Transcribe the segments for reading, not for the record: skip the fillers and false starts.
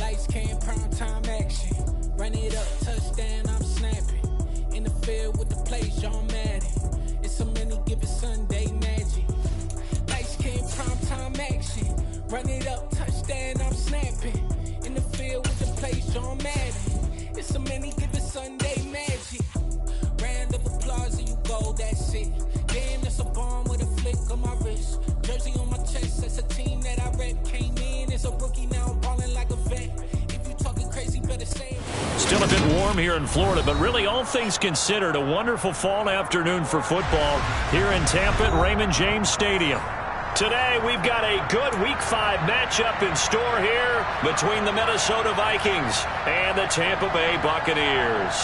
Lights came, prime time action. Run it up, touchdown, I'm snapping. In the field with the plays, John Madden. It's a many given Sunday magic. Lights came, prime time action. Run it up, touchdown, I'm snapping. In the field with the plays, John Madden. It's a many given Sunday magic. Round of applause and you go, that's it. Damn, that's a bomb with a flick on my wrist. Jersey on my chest, that's a team that I rep. Came in as a rookie, now I'm balling like a vet. If you talking crazy, better say. Still a bit warm here in Florida, but really all things considered, a wonderful fall afternoon for football here in Tampa at Raymond James Stadium. Today, we've got a good Week 5 matchup in store here between the Minnesota Vikings and the Tampa Bay Buccaneers.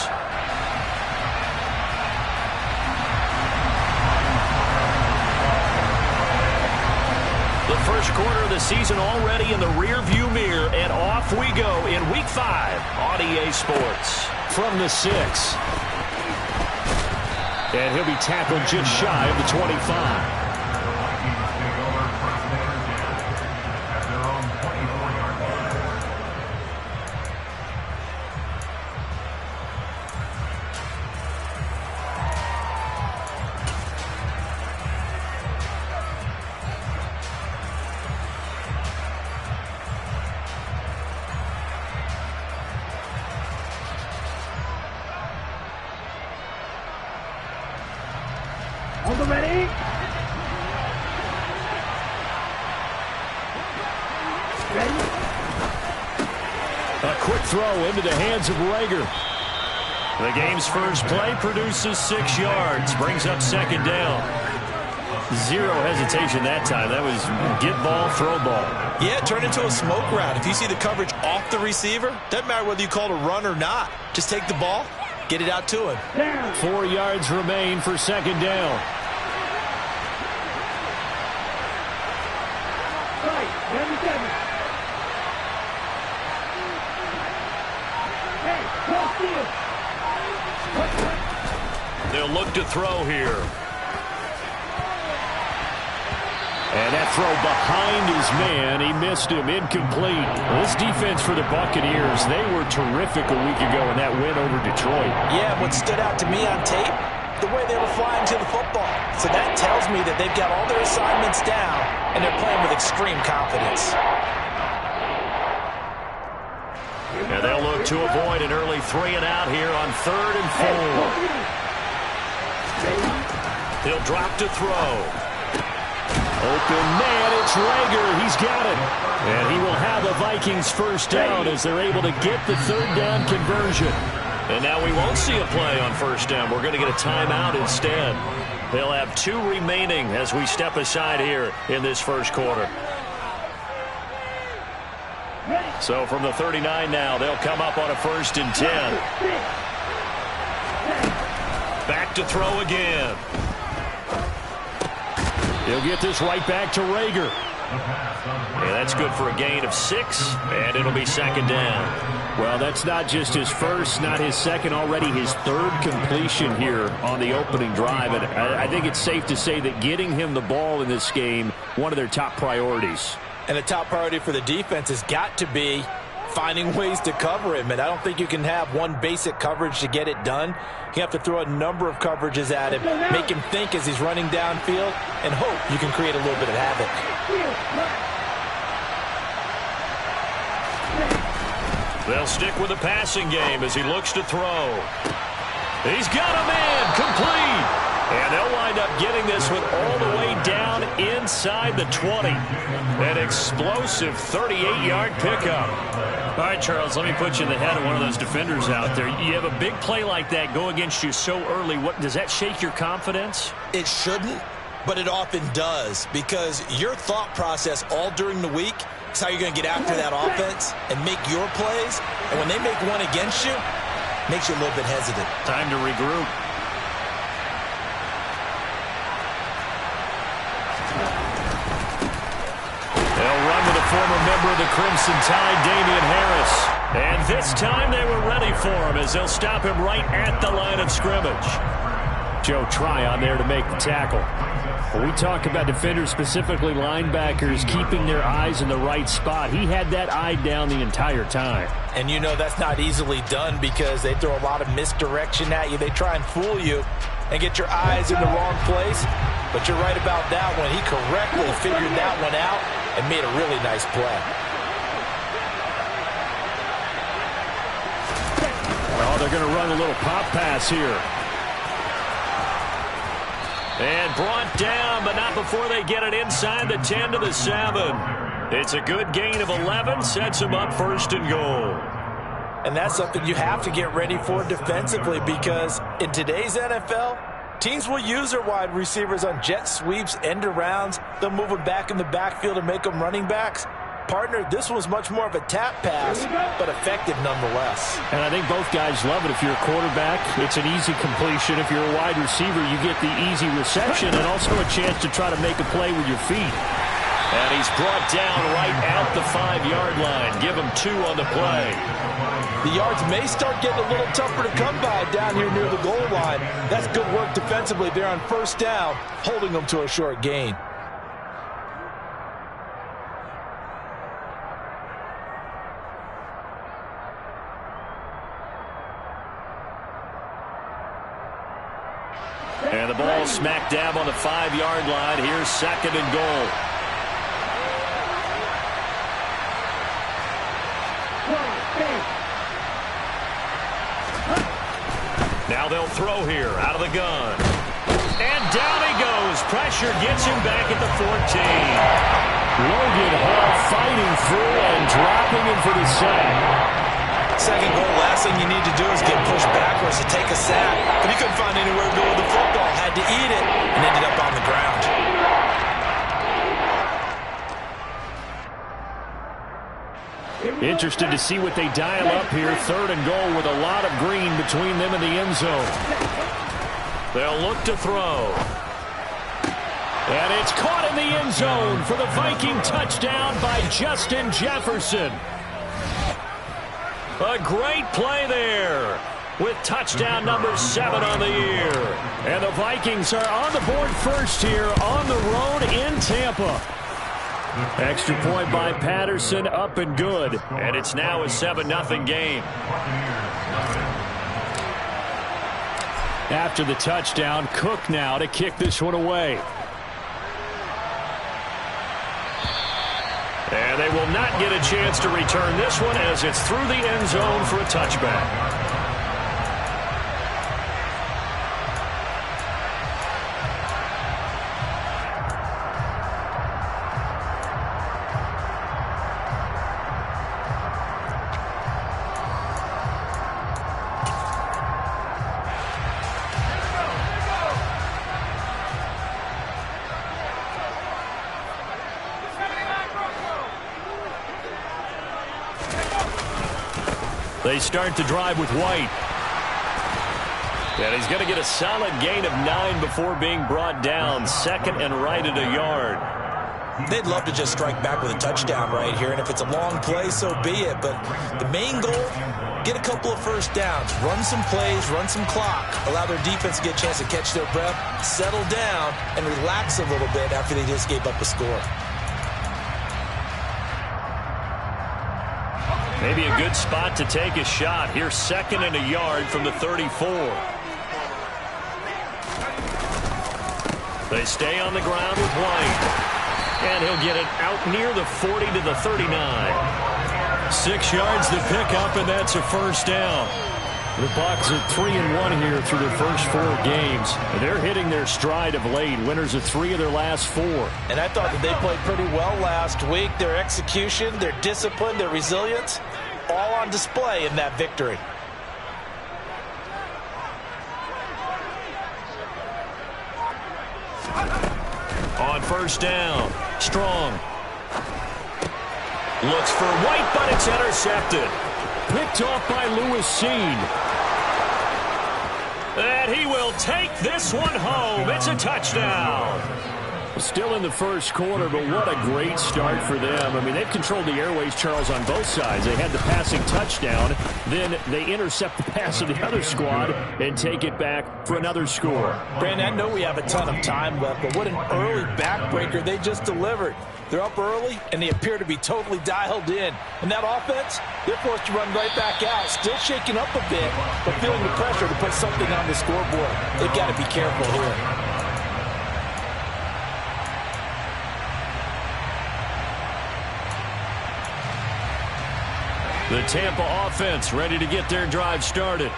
The first quarter of the season already in the rearview mirror, and off we go in Week 5 on EA Sports. From the 6. And he'll be tackled just shy of the 25. Ready? A quick throw into the hands of Rager. The game's first play produces 6 yards, brings up second down. Zero hesitation that time. That was get ball, throw ball. Yeah, it turned into a smoke route. If you see the coverage off the receiver, doesn't matter whether you call it a run or not. Just take the ball, get it out to him. 4 yards remain for second down. They'll look to throw here. And that throw behind his man. He missed him. Incomplete. This defense for the Buccaneers, they were terrific a week ago in that win over Detroit. Yeah, what stood out to me on tape, the way they were flying to the football. So that tells me that they've got all their assignments down, and they're playing with extreme confidence. And they'll look to avoid an early 3 and out here on 3rd and 4. He'll drop to throw. Open man, it's Rager. He's got it. And he will have the Vikings first down as they're able to get the 3rd down conversion. And now we won't see a play on first down. We're going to get a timeout instead. They'll have 2 remaining as we step aside here in this first quarter. So from the 39 now, they'll come up on a 1st and 10. Back to throw again. He'll get this right back to Rager. Yeah, that's good for a gain of 6, and it'll be second down. Well, that's not just his first, not his second, already his 3rd completion here on the opening drive. And I think it's safe to say that getting him the ball in this game, one of their top priorities. And a top priority for the defense has got to be finding ways to cover him. And I don't think you can have one basic coverage to get it done. You have to throw a number of coverages at him, make him think as he's running downfield, and hope you can create a little bit of havoc. They'll stick with the passing game as he looks to throw. He's got a man, complete. And they'll wind up getting this one all the way down inside the 20. An explosive 38-yard pickup. All right, Charles, let me put you in the head of one of those defenders out there. You have a big play like that go against you so early. What does that shake your confidence? It shouldn't, but it often does, because your thought process all during the week is how you're going to get after that offense and make your plays. And when they make one against you, it makes you a little bit hesitant. Time to regroup. They'll run with a former member of the Crimson Tide, Damian Harris. And this time they were ready for him as they'll stop him right at the line of scrimmage. Joe Tryon there to make the tackle. When we talk about defenders, specifically linebackers, keeping their eyes in the right spot, he had that eye down the entire time. And you know that's not easily done because they throw a lot of misdirection at you. They try and fool you and get your eyes in the wrong place. But you're right about that one. He correctly figured that one out and made a really nice play. Oh, they're going to run a little pop pass here. And brought down, but not before they get it inside the 10 to the 7. It's a good gain of 11, sets them up 1st and goal. And that's something you have to get ready for defensively because in today's NFL, teams will use their wide receivers on jet sweeps, end arounds. They'll move them back in the backfield and make them running backs. Partner, this was much more of a tap pass, but effective nonetheless. And I think both guys love it. If you're a quarterback, it's an easy completion. If you're a wide receiver, you get the easy reception and also a chance to try to make a play with your feet. And he's brought down right at the 5-yard line. Give him 2 on the play. The yards may start getting a little tougher to come by down here near the goal line. That's good work defensively there on 1st down, holding them to a short gain. And the ball smack dab on the 5-yard line. Here's 2nd and goal. Now they'll throw here out of the gun. And down he goes. Pressure gets him back at the 14. Logan Hall fighting through and dropping him for the sack. 2nd goal, last thing you need to do is get pushed backwards to take a sack. But he couldn't find anywhere to go with the football. Had to eat it and ended up on the ground. Interested to see what they dial up here. 3rd and goal with a lot of green between them and the end zone. They'll look to throw. And it's caught in the end zone for the Viking touchdown by Justin Jefferson. A great play there with touchdown number 7 on the year. And the Vikings are on the board first here on the road in Tampa. Extra point by Patterson, up and good. And it's now a 7-0 game. After the touchdown, Cook now to kick this one away. And they will not get a chance to return this one as it's through the end zone for a touchback. They start to drive with White. And he's going to get a solid gain of 9 before being brought down. 2nd and right at a yard. They'd love to just strike back with a touchdown right here. And if it's a long play, so be it. But the main goal, get a couple of 1st downs. Run some plays, run some clock. Allow their defense to get a chance to catch their breath, settle down, and relax a little bit after they just gave up a score. Maybe a good spot to take a shot. Here's 2nd and a yard from the 34. They stay on the ground with White. And he'll get it out near the 40 to the 39. 6 yards to pick up, and that's a 1st down. The Bucs are 3-1 here through their first 4 games. They're hitting their stride of late. Winners of 3 of their last 4. And I thought that they played pretty well last week. Their execution, their discipline, their resilience, all on display in that victory. On 1st down, Strong. Looks for White, but it's intercepted. Picked off by Lewis Cine. And he will take this one home. It's a touchdown. Still in the first quarter, but what a great start for them. I mean, they've controlled the airways, Charles, on both sides. They had the passing touchdown. Then they intercept the pass of the other squad and take it back for another score. Brandon, I know we have a ton of time left, but what an early backbreaker they just delivered. They're up early, and they appear to be totally dialed in. And that offense, they're forced to run right back out, still shaking up a bit, but feeling the pressure to put something on the scoreboard. They've got to be careful here. The Tampa offense ready to get their drive started.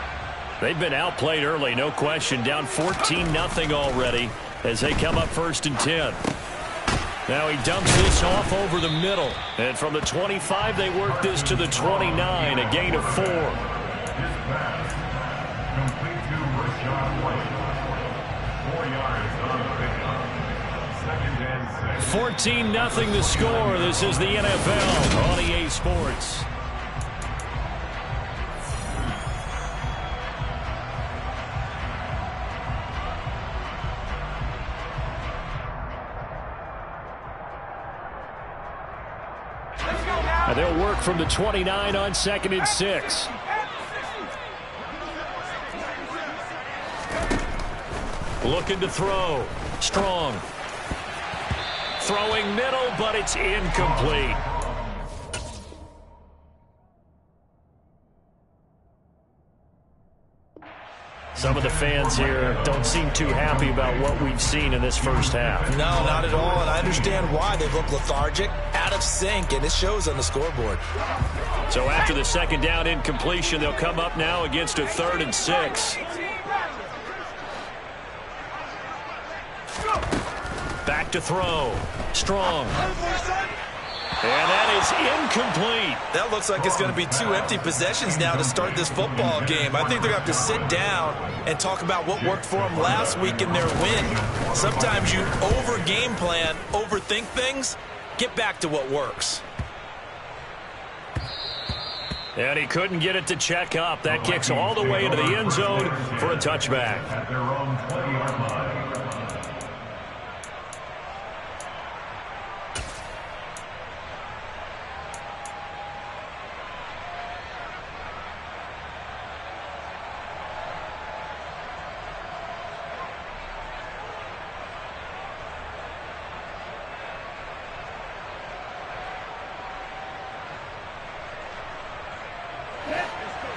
They've been outplayed early, no question. Down 14-0 already as they come up 1st and 10. Now he dumps this off over the middle. And from the 25, they work this to the 29, a gain of 4. 14-0 the score. This is the NFL on EA Sports. They'll work from the 29 on 2nd and 6. Looking to throw. Strong. Throwing middle, but it's incomplete. Some of the fans here don't seem too happy about what we've seen in this first half. No, not at all, and I understand why. They look lethargic, out of sync, and it shows on the scoreboard. So after the second down incompletion, they'll come up now against a 3rd and 6. Back to throw. Strong. And that is incomplete. That looks like it's going to be 2 empty possessions now to start this football game. I think they're going to have to sit down and talk about what worked for them last week in their win. Sometimes you over-game plan, overthink things. Get back to what works. And he couldn't get it to check up. That kicks all the way into the end zone for a touchback. At their own 20-yard line.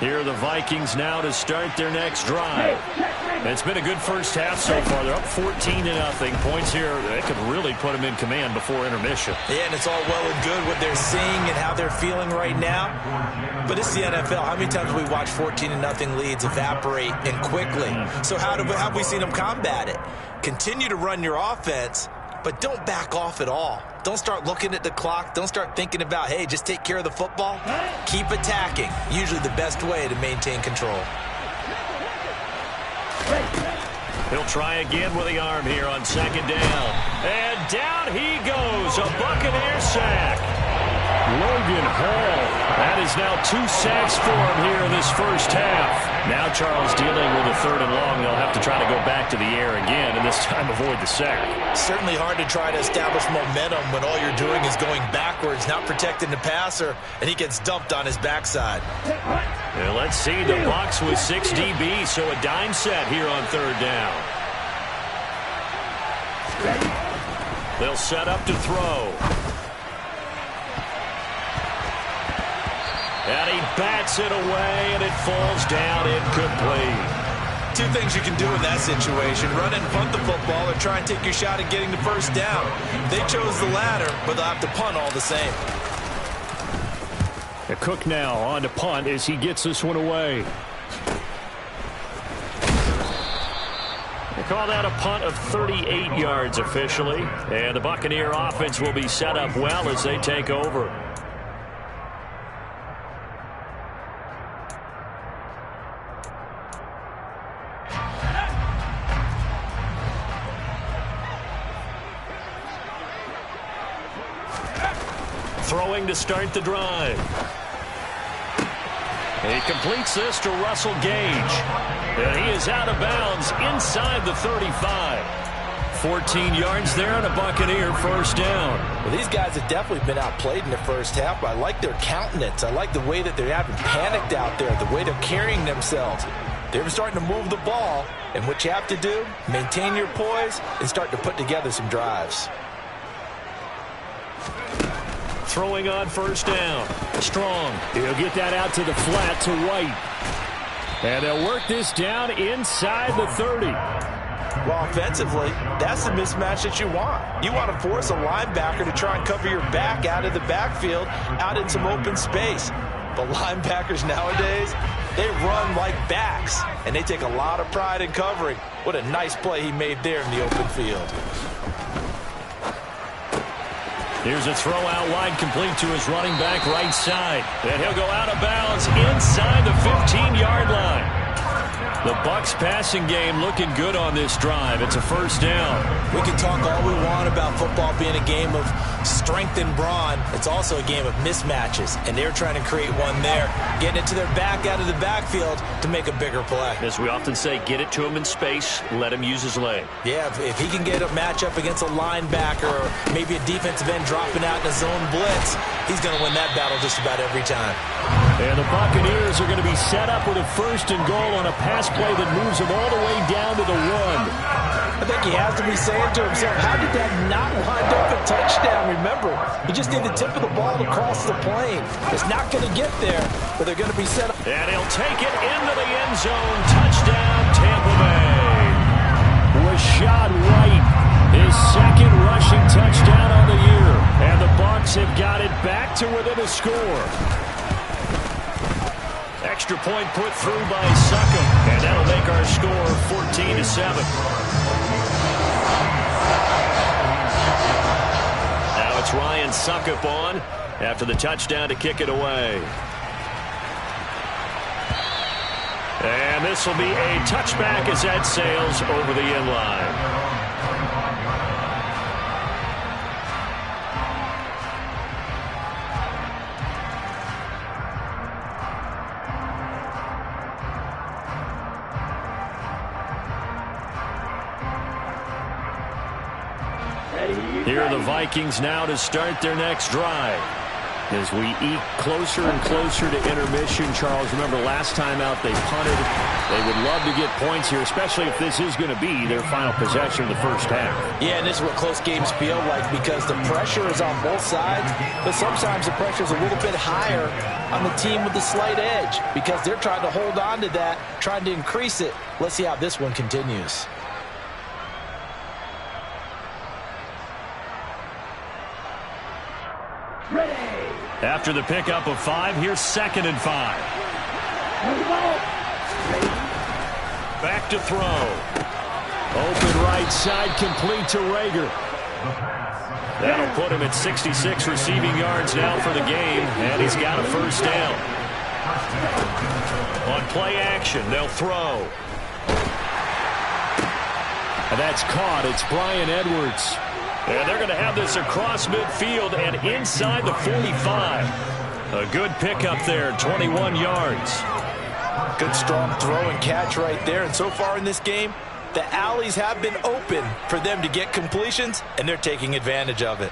Here are the Vikings now to start their next drive. It's been a good first half so far. They're up 14-0. Points here, they could really put them in command before intermission. Yeah, and it's all well and good what they're seeing and how they're feeling right now. But it's the NFL. How many times have we watched 14-0 leads evaporate and quickly? So how have we seen them combat it? Continue to run your offense, but don't back off at all. Don't start looking at the clock. Don't start thinking about, hey, just take care of the football. Keep attacking. Usually the best way to maintain control. He'll try again with the arm here on 2nd down. And down he goes. A Buccaneer sack. Logan Hall. That is now 2 sacks for him here in this first half. Now Charles dealing with a 3rd and long. They'll have to try to go back to the air again, and this time avoid the sack. Certainly hard to try to establish momentum when all you're doing is going backwards, not protecting the passer, and he gets dumped on his backside. Well, let's see. The Bucs with 6 DB, so a dime set here on 3rd down. They'll set up to throw. And he bats it away, and it falls down incomplete. 2 things you can do in that situation. Run and punt the football or try and take your shot at getting the first down. They chose the latter, but they'll have to punt all the same. Cook now on to punt as he gets this one away. They call that a punt of 38 yards officially. And the Buccaneer offense will be set up well as they take over. Throwing to start the drive. He completes this to Russell Gage. And he is out of bounds inside the 35. 14 yards there and a Buccaneer first down. Well, these guys have definitely been outplayed in the first half, but I like their countenance. I like the way that they haven't panicked out there, the way they're carrying themselves. They're starting to move the ball, and what you have to do, maintain your poise and start to put together some drives. Throwing on first down. Strong. He'll get that out to the flat to White. And they'll work this down inside the 30. Well, offensively, that's the mismatch that you want. You want to force a linebacker to try and cover your back out of the backfield, out in some open space. But linebackers nowadays, they run like backs, and they take a lot of pride in covering. What a nice play he made there in the open field. Here's a throw out wide, complete to his running back right side. And he'll go out of bounds inside the 15-yard line. The Bucs passing game looking good on this drive. It's a first down. We can talk all we want about football being a game of strength and brawn. It's also a game of mismatches, and they're trying to create one there, getting it to their back out of the backfield to make a bigger play. As we often say, get it to him in space, let him use his leg. Yeah, if he can get a matchup against a linebacker or maybe a defensive end dropping out in a zone blitz, he's going to win that battle just about every time. And the Buccaneers are going to be set up with a first and goal on a pass play that moves them all the way down to the 1. I think he has to be saying to himself, how did that not wind up a touchdown? Remember, he just need the tip of the ball to cross the plane. It's not going to get there, but they're going to be set up. And he'll take it into the end zone. Touchdown, Tampa Bay. Rachaad White, his second rushing touchdown on the year. And the Bucs have got it back to within a score. Extra point put through by Succop, and that'll make our score 14-7. Now it's Ryan Succop on after the touchdown to kick it away. And this will be a touchback as that sails over the end line. Here are the Vikings now to start their next drive. As we eke closer and closer to intermission, Charles, remember last time out they punted. They would love to get points here, especially if this is going to be their final possession of the first half. Yeah, and this is what close games feel like because the pressure is on both sides, but sometimes the pressure is a little bit higher on the team with the slight edge because they're trying to hold on to that, trying to increase it. Let's see how this one continues. After the pickup of 5, here's 2nd and 5. Back to throw. Open right side, complete to Reagor. That'll put him at 66 receiving yards now for the game, and he's got a first down. On play action, they'll throw. And that's caught. It's Bryan Edwards. And they're going to have this across midfield and inside the 45. A good pickup there, 21 yards. Good strong throw and catch right there. And so far in this game, the alleys have been open for them to get completions, and they're taking advantage of it.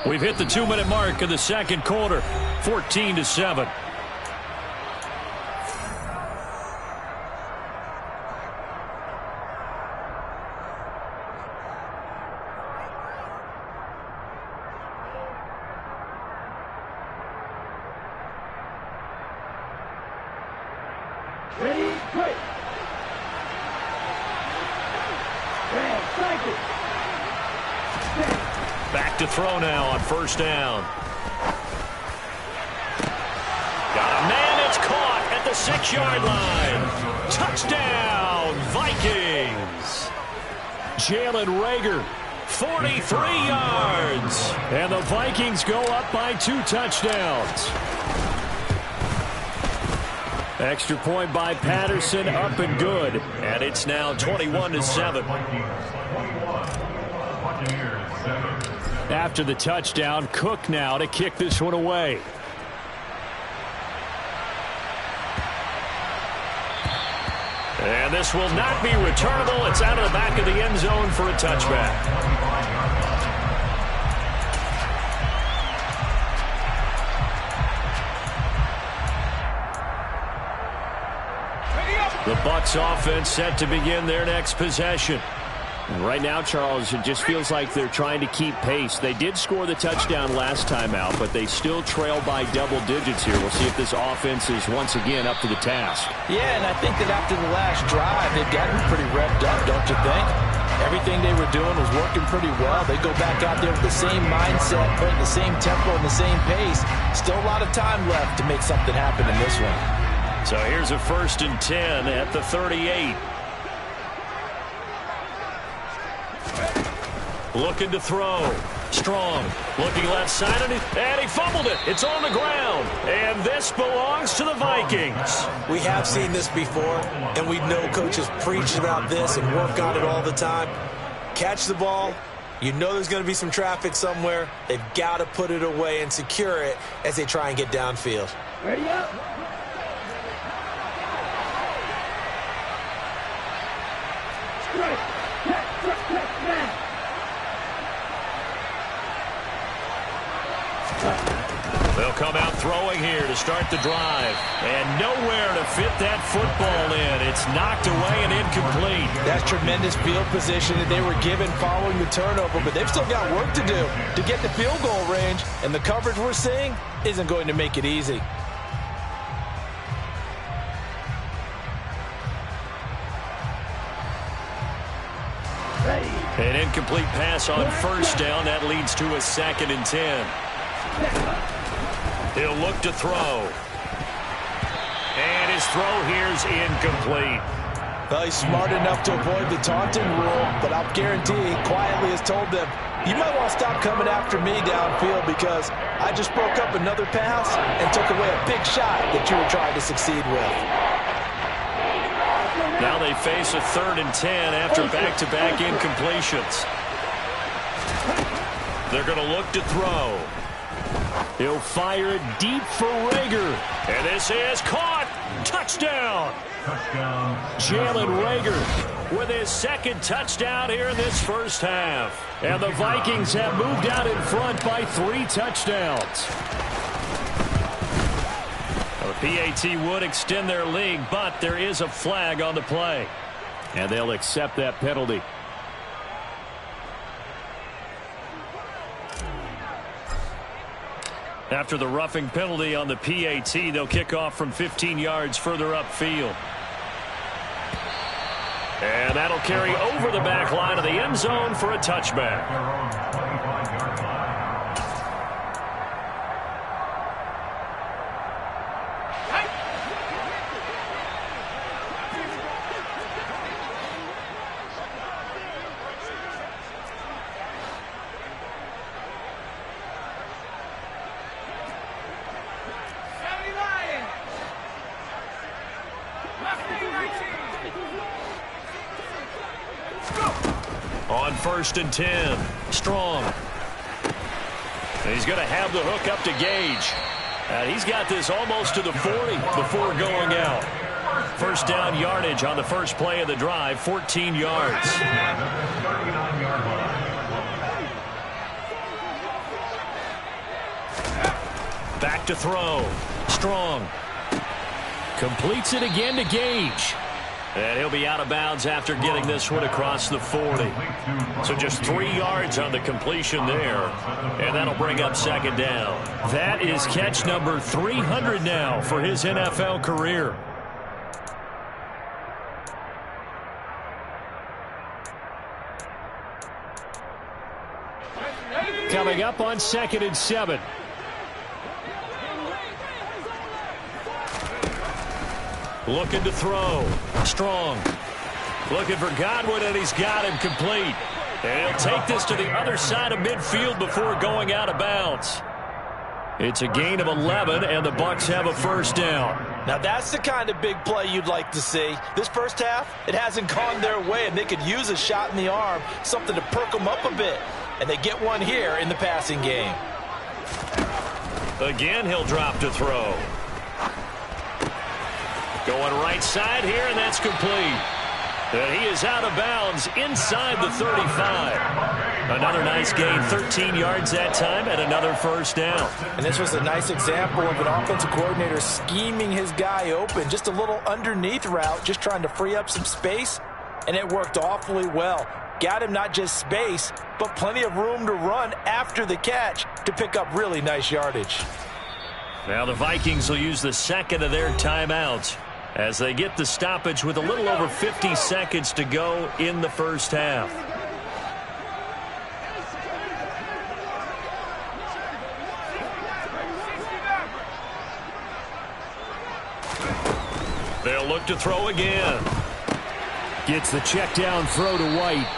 We've hit the 2-minute mark of the second quarter, 14-7. Back to throw now on first down. Got a man, it's caught at the 6-yard line. Touchdown, Vikings. Jalen Reagor, 43 yards. And the Vikings go up by 2 touchdowns. Extra point by Patterson, up and good. And it's now 21-7. After the touchdown, Cook now to kick this one away. And this will not be returnable. It's out of the back of the end zone for a touchback. The Bucs offense set to begin their next possession. And right now, Charles, it just feels like they're trying to keep pace. They did score the touchdown last time out, but they still trail by double digits here. We'll see if this offense is once again up to the task. Yeah, and I think that after the last drive, they've gotten pretty revved up, don't you think? Everything they were doing was working pretty well. They go back out there with the same mindset, playing the same tempo and the same pace. Still a lot of time left to make something happen in this one. So here's a 1st and 10 at the 38. Looking to throw. Strong. Looking left side, and he fumbled it. It's on the ground. And this belongs to the Vikings. We have seen this before, and we know coaches preach about this and work on it all the time. Catch the ball. You know there's going to be some traffic somewhere. They've got to put it away and secure it as they try and get downfield. Ready up. They'll come out throwing here to start the drive. And nowhere to fit that football in. It's knocked away and incomplete. That's tremendous field position that they were given following the turnover, but they've still got work to do to get the field goal range, and the coverage we're seeing isn't going to make it easy. An incomplete pass on 1st down. That leads to a 2nd and 10. He'll look to throw. And his throw here's incomplete. Well, he's smart enough to avoid the taunting rule, but I'll guarantee he quietly has told them, you might want to stop coming after me downfield because I just broke up another pass and took away a big shot that you were trying to succeed with. Now they face a 3rd and 10 after back-to-back incompletions. They're going to look to throw. He'll fire it deep for Reagor. And this is caught. Touchdown. Jalen Reagor with his 2nd touchdown here in this first half. And the Vikings have moved out in front by 3 touchdowns. The PAT would extend their lead, but there is a flag on the play. And they'll accept that penalty. After the roughing penalty on the PAT, they'll kick off from 15 yards further upfield. And that'll carry over the back line of the end zone for a touchback. On 1st and 10, Strong. And he's going to have the hook up to Gage. And he's got this almost to the 40 before going out. 1st down yardage on the first play of the drive, 14 yards. Back to throw. Strong. Completes it again to Gage. And he'll be out of bounds after getting this one across the 40. So just 3 yards on the completion there. And that'll bring up 2nd down. That is catch number 300 now for his NFL career. Coming up on 2nd and 7. Looking to throw. Strong. Looking for Godwin, and he's got him complete. And he'll take this to the other side of midfield before going out of bounds. It's a gain of 11, and the Bucs have a 1st down. Now that's the kind of big play you'd like to see. This first half, it hasn't gone their way, and they could use a shot in the arm, something to perk them up a bit. And they get one here in the passing game. Again, he'll drop to throw. Going right side here, and that's complete. And he is out of bounds inside the 35. Another nice gain, 13 yards that time, and another first down. And this was a nice example of an offensive coordinator scheming his guy open. Just a little underneath route, just trying to free up some space, and it worked awfully well. Got him not just space, but plenty of room to run after the catch to pick up really nice yardage. Now the Vikings will use the second of their timeouts as they get the stoppage with a little over 50 seconds to go in the first half. They'll look to throw again. Gets the check down throw to White.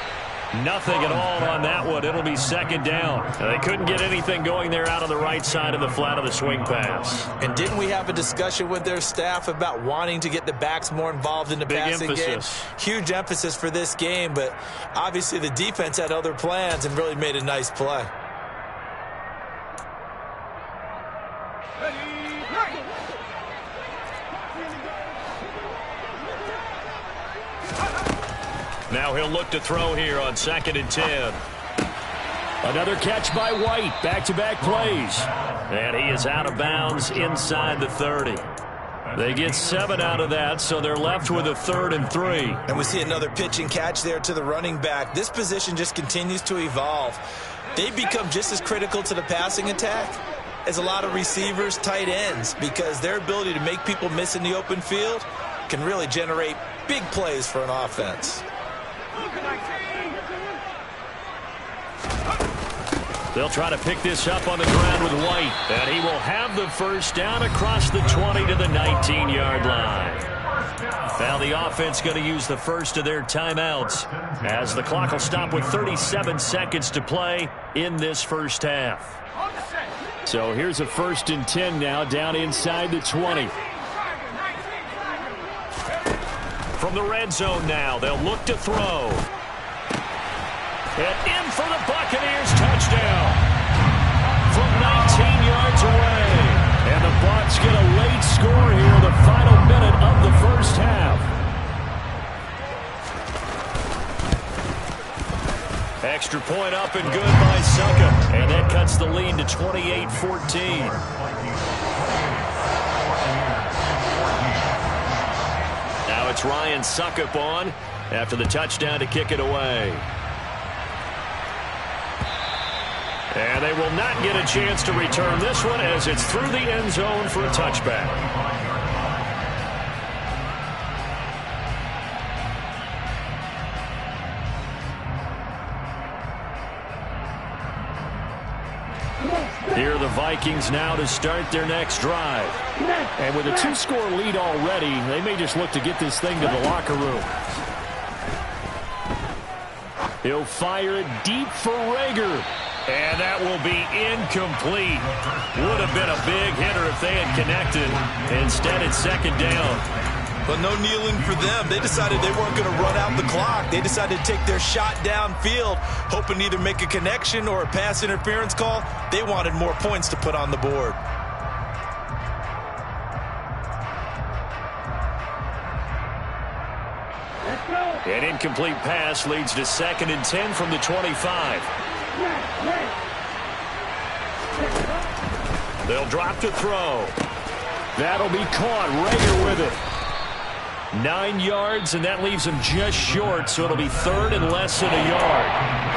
Nothing at all on that one. It'll be second down. They couldn't get anything going there out on the right side of the flat of the swing pass. And didn't we have a discussion with their staff about wanting to get the backs more involved in the passing game? Huge emphasis for this game, but obviously the defense had other plans and really made a nice play. Now he'll look to throw here on 2nd and 10. Another catch by White. Back-to-back plays. And he is out of bounds inside the 30. They get 7 out of that, so they're left with a 3rd and 3. And we see another pitch and catch there to the running back. This position just continues to evolve. They become just as critical to the passing attack as a lot of receivers, tight ends, because their ability to make people miss in the open field can really generate big plays for an offense. They'll try to pick this up on the ground with White. And he will have the first down across the 20 to the 19-yard line. Now the offense going to use the first of their timeouts as the clock will stop with 37 seconds to play in this first half. So here's a 1st and 10 now down inside the 20. From the red zone now, they'll look to throw. And in for the Buccaneers, touchdown. From 19 yards away. And the Bucs get a late score here in the final minute of the first half. Extra point up and good by Succop. And that cuts the lead to 28-14. Now it's Ryan Succop on after the touchdown to kick it away. And they will not get a chance to return this one as it's through the end zone for a touchback. Here are the Vikings now to start their next drive. And with a 2-score lead already, they may just look to get this thing to the locker room. He'll fire it deep for Reagor. And that will be incomplete. Would have been a big hitter if they had connected. Instead, it's second down. But no kneeling for them. They decided they weren't going to run out the clock. They decided to take their shot downfield, hoping to either make a connection or a pass interference call. They wanted more points to put on the board. An incomplete pass leads to 2nd and 10 from the 25. They'll drop to throw. That'll be caught. Reagor with it. 9 yards, and that leaves him just short, so it'll be 3rd and less than a yard.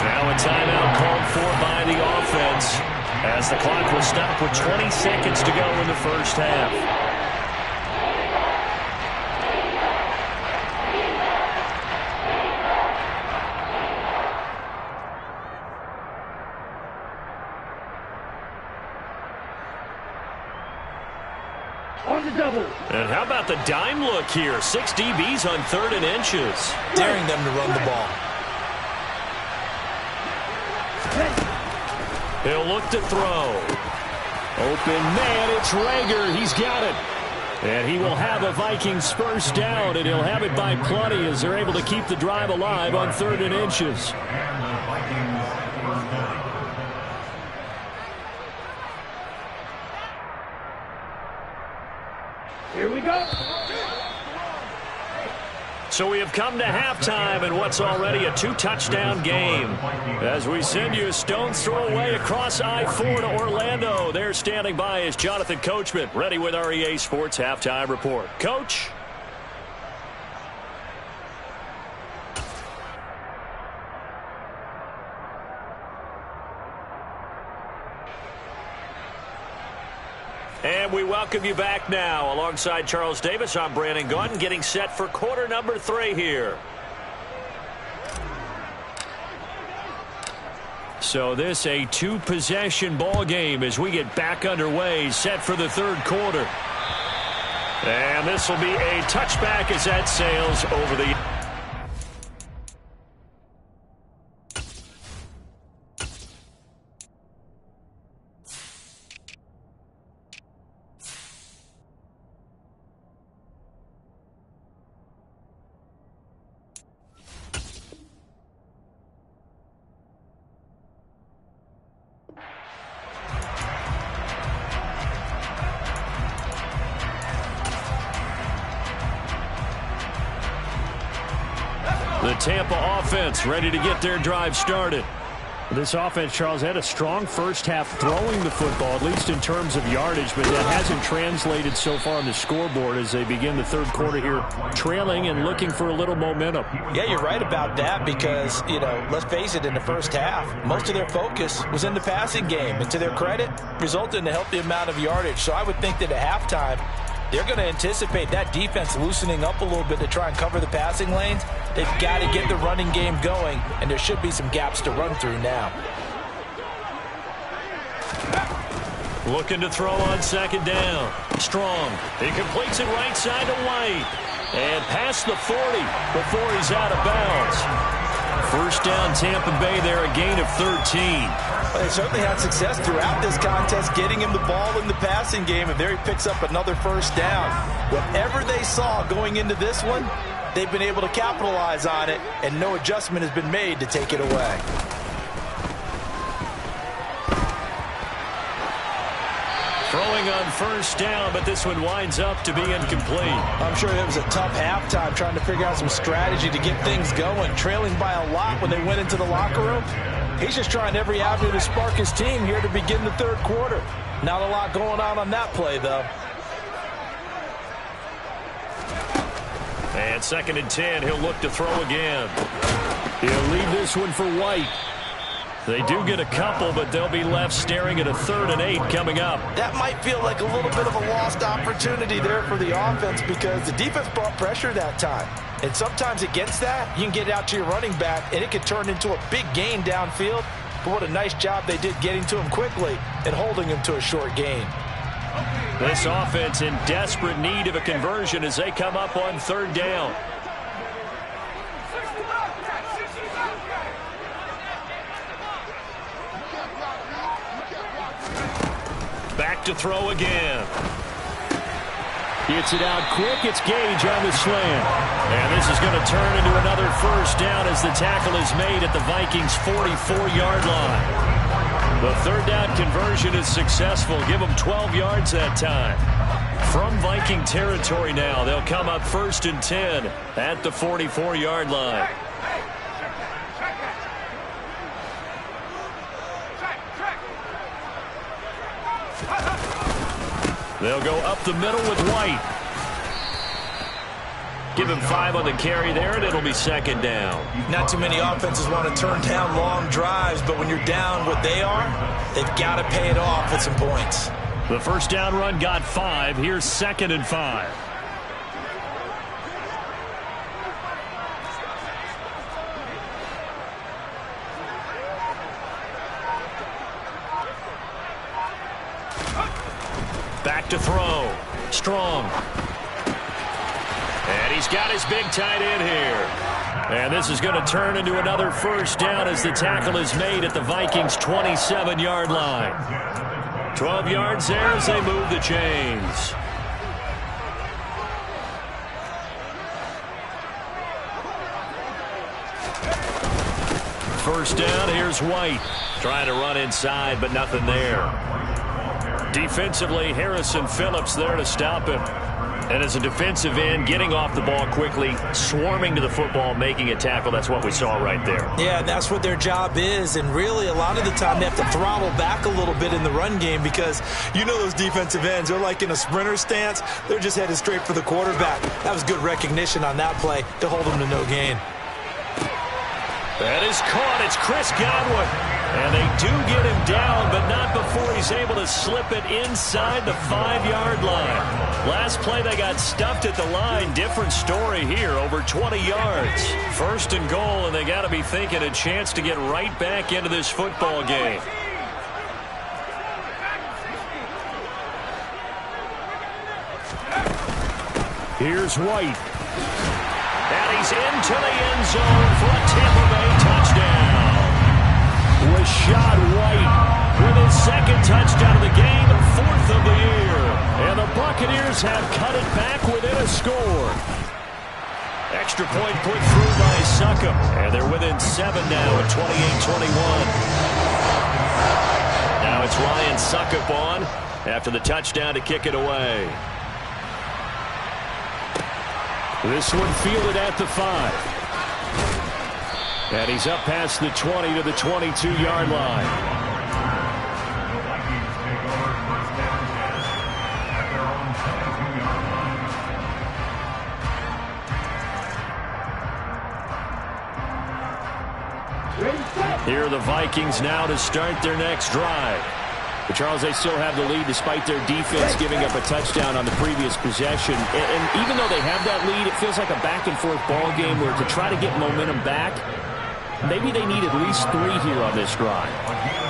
Now a timeout called for by the offense as the clock will stop with 20 seconds to go in the first half. And how about the dime look here? 6 DBs on 3rd and inches. Daring them to run the ball. He'll look to throw. Open man, it's Reagor. He's got it. And he will have a Vikings first down, and he'll have it by plenty as they're able to keep the drive alive on 3rd and inches. Here we go. So we have come to halftime in what's already a 2-touchdown game. As we send you a stone's throw away across I-4 to Orlando. There standing by is Jonathan Coachman, ready with our EA Sports Halftime Report. Coach? And we welcome you back now. Alongside Charles Davis, I'm Brandon Gaudin, getting set for quarter number 3 here. So this a 2-possession ball game as we get back underway, set for the third quarter. And this will be a touchback as that sails over the... The Tampa offense ready to get their drive started. This offense, Charles, had a strong first half throwing the football, at least in terms of yardage, but that hasn't translated so far on the scoreboard as they begin the third quarter here, trailing and looking for a little momentum. Yeah, you're right about that because, let's face it, in the first half, most of their focus was in the passing game. And to their credit, resulted in a healthy amount of yardage. So I would think that at halftime, they're going to anticipate that defense loosening up a little bit to try and cover the passing lanes. They've got to get the running game going, and there should be some gaps to run through now. Looking to throw on second down. Strong. He completes it right side to White. And past the 40 before he's out of bounds. First down, Tampa Bay there, a gain of 13. Well, they certainly had success throughout this contest getting him the ball in the passing game, and there he picks up another first down. Whatever they saw going into this one, they've been able to capitalize on it, and no adjustment has been made to take it away. Throwing on first down, but this one winds up to be incomplete. I'm sure it was a tough halftime trying to figure out some strategy to get things going. Trailing by a lot when they went into the locker room. He's just trying every avenue to spark his team here to begin the third quarter. Not a lot going on that play, though. And 2nd and 10, he'll look to throw again. He'll leave this one for White. They do get a couple, but they'll be left staring at a 3rd and 8 coming up. That might feel like a little bit of a lost opportunity there for the offense because the defense brought pressure that time. And sometimes against that, you can get out to your running back, and it could turn into a big gain downfield. But what a nice job they did getting to him quickly and holding him to a short gain. This offense in desperate need of a conversion as they come up on 3rd down. Back to throw again. Gets it out quick. It's Gage on the slant. And this is going to turn into another first down as the tackle is made at the Vikings' 44-yard line. The 3rd down conversion is successful. Give them 12 yards that time. From Viking territory now, they'll come up 1st and 10 at the 44-yard line. They'll go up the middle with White. Give him 5 on the carry there, and it'll be 2nd down. Not too many offenses want to turn down long drives, but when you're down what they are, they've got to pay it off with some points. The first down run got 5. Here's 2nd and 5. Back to throw. Strong. And he's got his big tight end here. And this is going to turn into another first down as the tackle is made at the Vikings' 27-yard line. 12 yards there as they move the chains. First down, here's White. Trying to run inside, but nothing there. Defensively, Harrison Phillips there to stop him. And as a defensive end, getting off the ball quickly, swarming to the football, making a tackle, that's what we saw right there. Yeah, that's what their job is. And really, a lot of the time, they have to throttle back a little bit in the run game because you know those defensive ends, they're like in a sprinter stance. They're just headed straight for the quarterback. That was good recognition on that play to hold them to no gain. That is caught. It's Chris Godwin. And they do get him down, but not before he's able to slip it inside the 5-yard line. Last play, they got stuffed at the line. Different story here, over 20 yards. First and goal, and they got to be thinking a chance to get right back into this football game. Here's White. And he's into the end zone for a Tampa Bay touchdown. Rashad White with his second touchdown of the game, 4th of the year. And the Buccaneers have cut it back within a score. Extra point put through by Succop. And they're within 7 now at 28-21. Now it's Ryan Succop on after the touchdown to kick it away. This one fielded at the 5. And he's up past the 20 to the 22-yard line. Here are the Vikings now to start their next drive. But Charles, they still have the lead despite their defense giving up a touchdown on the previous possession. And even though they have that lead, it feels like a back-and-forth ball game where to try to get momentum back, maybe they need at least 3 here on this drive.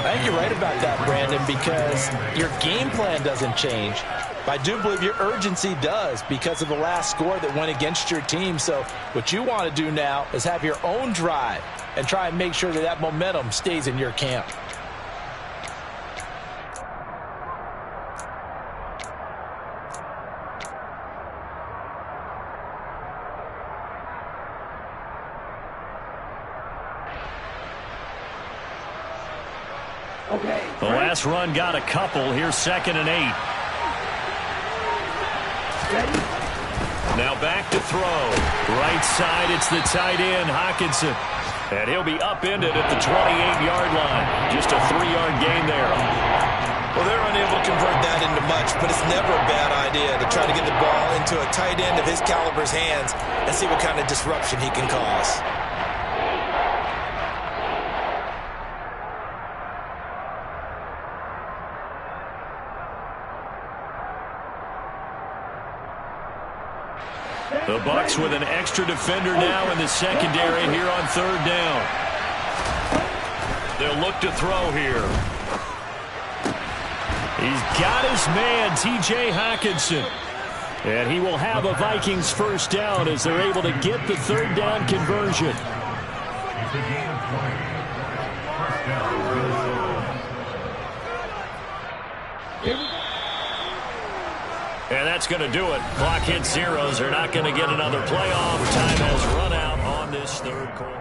I think you're right about that, Brandon, because your game plan doesn't change. But I do believe your urgency does because of the last score that went against your team. So what you want to do now is have your own drive and try and make sure that that momentum stays in your camp. The last run got a couple. Here's 2nd and 8. Now back to throw. Right side, it's the tight end, Hockenson. And he'll be upended at the 28-yard line. Just a 3-yard gain there. Well, they're unable to convert that into much, but it's never a bad idea to try to get the ball into a tight end of his caliber's hands and see what kind of disruption he can cause. The Bucs with an extra defender now in the secondary here on 3rd down. They'll look to throw here. He's got his man, T.J. Hockenson. And he will have a Vikings first down as they're able to get the 3rd down conversion. And that's going to do it. Clock hits zeros. They're not going to get another playoff. Time has run out on this 3rd quarter.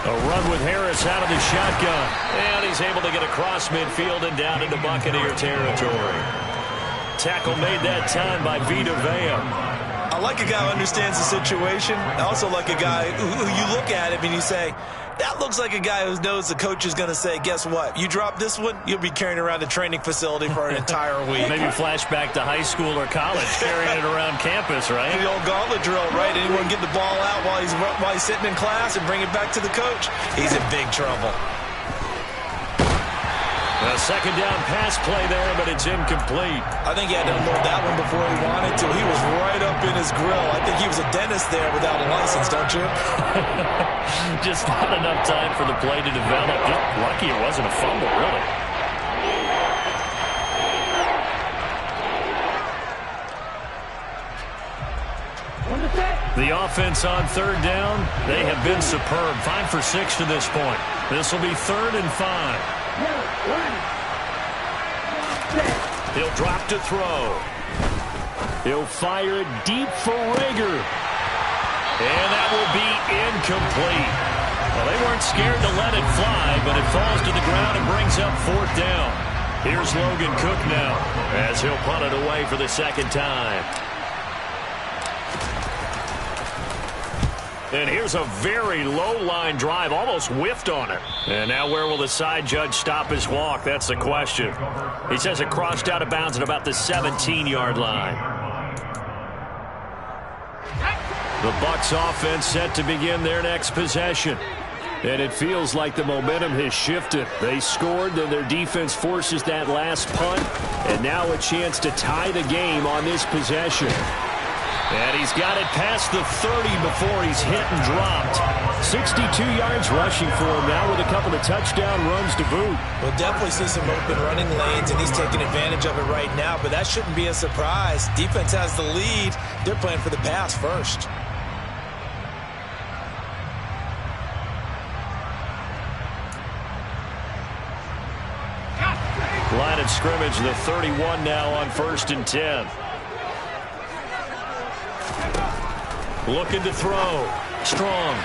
A run with Harris out of the shotgun. And he's able to get across midfield and down into Buccaneer territory. Tackle made that time by Vita Vea. I like a guy who understands the situation. I also like a guy who you look at him and you say, That looks like a guy who knows the coach is going to say, guess what? You drop this one, you'll be carrying around the training facility for an entire week. Maybe flashback to high school or college, carrying it around campus, right? The old gauntlet drill, right? Anyone get the ball out while he's sitting in class and bring it back to the coach? He's in big trouble. A second down pass play there, but it's incomplete. I think he had to unload that one before he wanted to. He was right up in his grill. I think he was a dentist there without a license, don't you? Just not enough time for the play to develop. Just lucky it wasn't a fumble, really. The offense on third down, they have been superb. 5 for 6 to this point. This will be 3rd and 5. He'll drop to throw. He'll fire it deep for Rager. And that will be incomplete. Well, they weren't scared to let it fly, but it falls to the ground and brings up 4th down. Here's Logan Cook now as he'll punt it away for the second time. And here's a very low-line drive, almost whiffed on it. And now where will the side judge stop his walk? That's the question. He says it crossed out of bounds at about the 17-yard line. The Bucs offense set to begin their next possession. And it feels like the momentum has shifted. They scored, then their defense forces that last punt. And now a chance to tie the game on this possession. And he's got it past the 30 before he's hit and dropped. 62 yards rushing for him now with a couple of touchdown runs to boot. We'll definitely see some open running lanes, and he's taking advantage of it right now, but that shouldn't be a surprise. Defense has the lead. They're playing for the pass first. Line of scrimmage, the 31 now on 1st and 10. Looking to throw. Strong.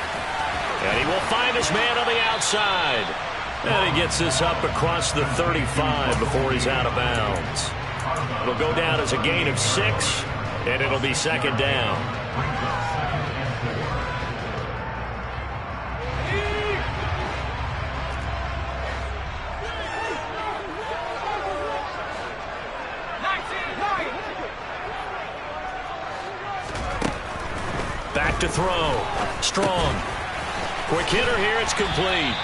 And he will find his man on the outside. And he gets this up across the 35 before he's out of bounds. It'll go down as a gain of 6, and it'll be 2nd down. Back to throw. Strong. Quick hitter here. It's complete.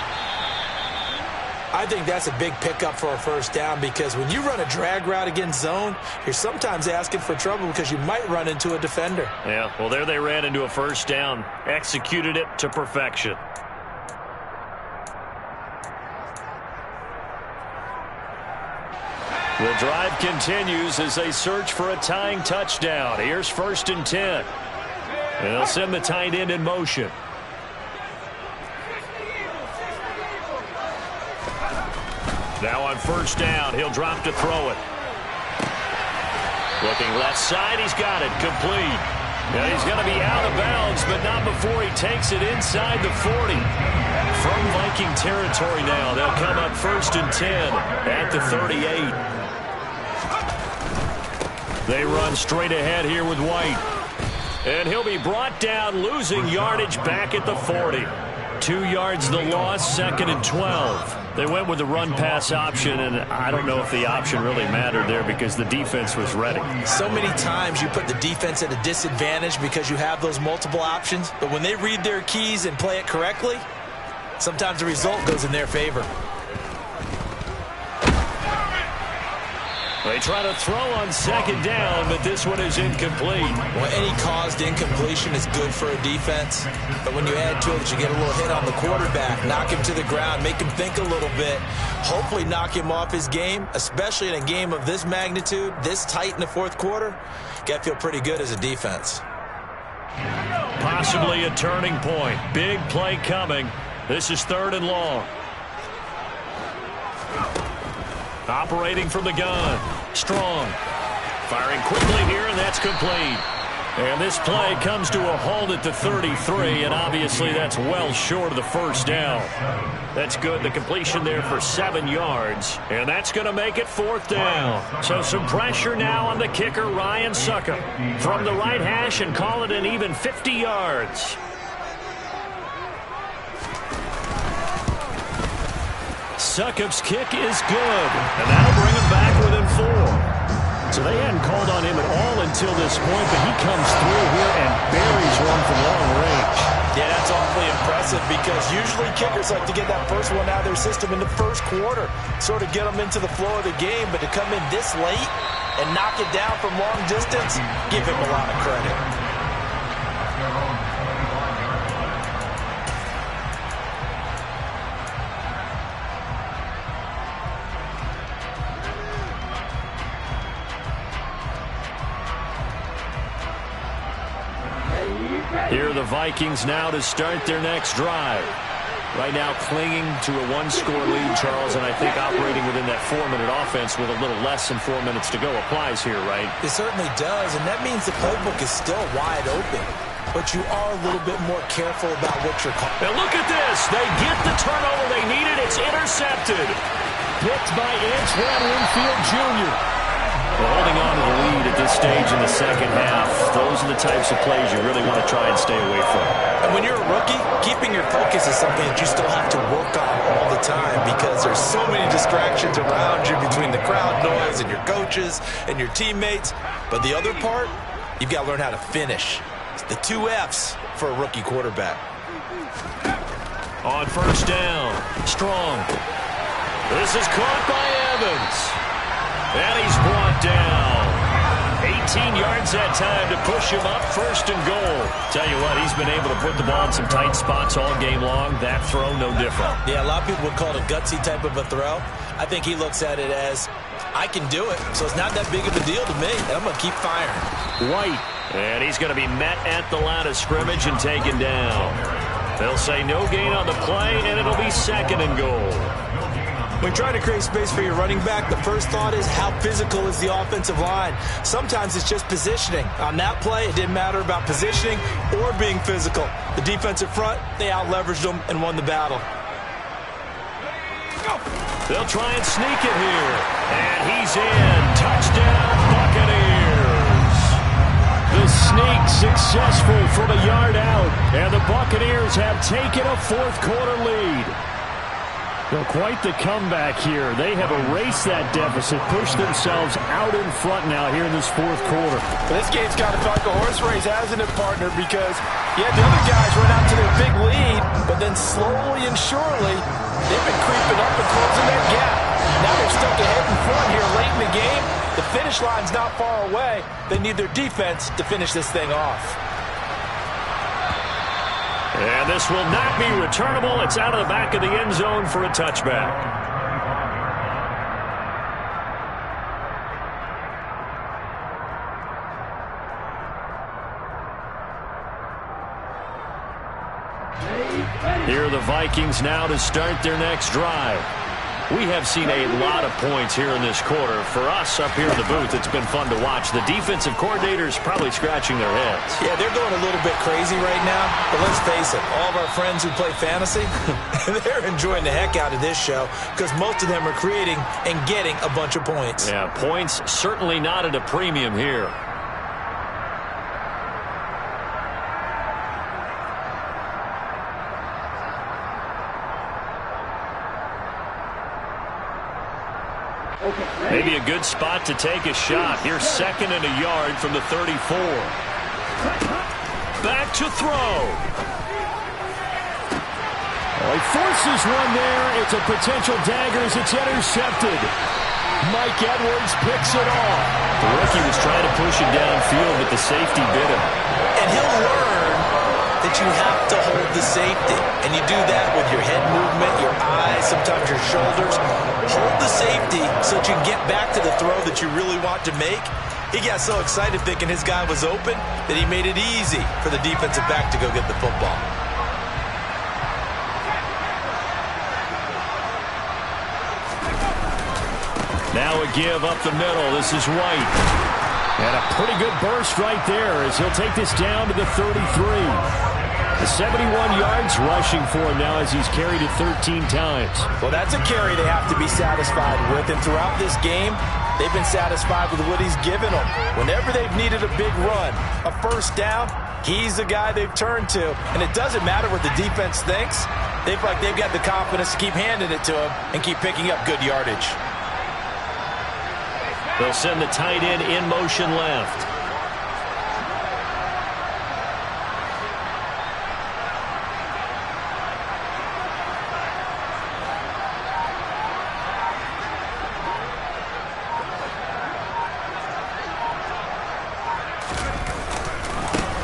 I think that's a big pickup for a 1st down because when you run a drag route against zone, you're sometimes asking for trouble because you might run into a defender. Yeah, well, there they ran into a 1st down. Executed it to perfection. The drive continues as they search for a tying touchdown. Here's 1st and 10. And they'll send the tight end in motion. Now on 1st down, he'll drop to throw it. Looking left side, he's got it, complete. And he's going to be out of bounds, but not before he takes it inside the 40. From Viking territory now, they'll come up 1st and 10 at the 38. They run straight ahead here with White. And he'll be brought down, losing yardage back at the 40. 2 yards the loss, 2nd and 12. They went with the run-pass option, and I don't know if the option really mattered there because the defense was ready. So many times you put the defense at a disadvantage because you have those multiple options, but when they read their keys and play it correctly, sometimes the result goes in their favor. They try to throw on 2nd down, but this one is incomplete. Well, any caused incompletion is good for a defense, but when you add to it that you get a little hit on the quarterback, knock him to the ground, make him think a little bit, hopefully knock him off his game, especially in a game of this magnitude, this tight in the 4th quarter, got to feel pretty good as a defense. Possibly a turning point. Big play coming. This is 3rd and long. Operating from the gun. Strong. Firing quickly here, and that's complete. And this play comes to a halt at the 33, and obviously that's well short of the 1st down. That's good. The completion there for 7 yards, and that's going to make it 4th down. So some pressure now on the kicker, Ryan Succop. From the right hash and call it an even 50 yards. Succop's kick is good, and that'll bring him back within 4. So they hadn't called on him at all until this point, but he comes through here and buries one from long range. Yeah, that's awfully impressive because usually kickers like to get that first one out of their system in the first quarter, sort of get them into the flow of the game, but to come in this late and knock it down from long distance, give him a lot of credit. Here are the Vikings now to start their next drive. Right now clinging to a 1-score lead, Charles, and I think operating within that 4-minute offense with a little less than 4 minutes to go applies here, right? It certainly does, and that means the playbook is still wide open. But you are a little bit more careful about what you're calling. Now look at this. They get the turnover they needed. It's intercepted. Picked by Antoine Winfield Jr. Well, holding on to the lead at this stage in the second half, those are the types of plays you really want to try and stay away from. And when you're a rookie, keeping your focus is something that you still have to work on all the time because there's so many distractions around you between the crowd noise and your coaches and your teammates. But the other part, you've got to learn how to finish. It's the 2 F's for a rookie quarterback. On first down, Strong. This is caught by Evans. And he's brought down. 18 yards that time to push him up, 1st and goal. Tell you what, he's been able to put the ball in some tight spots all game long. That throw, no different. Yeah, a lot of people would call it a gutsy type of a throw. I think he looks at it as, I can do it, so it's not that big of a deal to me, and I'm going to keep firing. White, and he's going to be met at the line of scrimmage and taken down. They'll say no gain on the play, and it'll be 2nd and goal. When trying to create space for your running back, the first thought is how physical is the offensive line. Sometimes it's just positioning. On that play, it didn't matter about positioning or being physical. The defensive front, they out-leveraged them and won the battle. They'll try and sneak it here. And he's in. Touchdown, Buccaneers. The sneak successful from a yard out. And the Buccaneers have taken a 4th quarter lead. Well, quite the comeback here. They have erased that deficit, pushed themselves out in front now here in this 4th quarter. This game's got to feel like a horse race, hasn't it, partner? Because, yeah, the other guys run out to their big lead, but then slowly and surely, they've been creeping up and closing that gap. Now they're stuck ahead in front here late in the game. The finish line's not far away. They need their defense to finish this thing off. And this will not be returnable. It's out of the back of the end zone for a touchback. Here are the Vikings now to start their next drive. We have seen a lot of points here in this quarter. For us up here in the booth, it's been fun to watch. The defensive coordinators probably scratching their heads. Yeah, they're going a little bit crazy right now. But let's face it, all of our friends who play fantasy, they're enjoying the heck out of this show because most of them are creating and getting a bunch of points. Yeah, points certainly not at a premium here. Maybe a good spot to take a shot. Here's 2nd and a yard from the 34. Back to throw. Oh, he forces one there. It's a potential dagger as it's intercepted. Mike Edwards picks it off. The rookie was trying to push him downfield, but the safety bit him. And he'll learn that you have to hold the safety. And you do that with your head movement, your eyes, sometimes your shoulders. Hold the safety so that you can get back to the throw that you really want to make. He got so excited thinking his guy was open that he made it easy for the defensive back to go get the football. Now a give up the middle. This is White. And a pretty good burst right there as he'll take this down to the 33. The 71 yards rushing for him now as he's carried it 13 times. Well, that's a carry they have to be satisfied with. And throughout this game, they've been satisfied with what he's given them. Whenever they've needed a big run, a first down, he's the guy they've turned to. And it doesn't matter what the defense thinks. They feel like they've got the confidence to keep handing it to him and keep picking up good yardage. They'll send the tight end in motion left.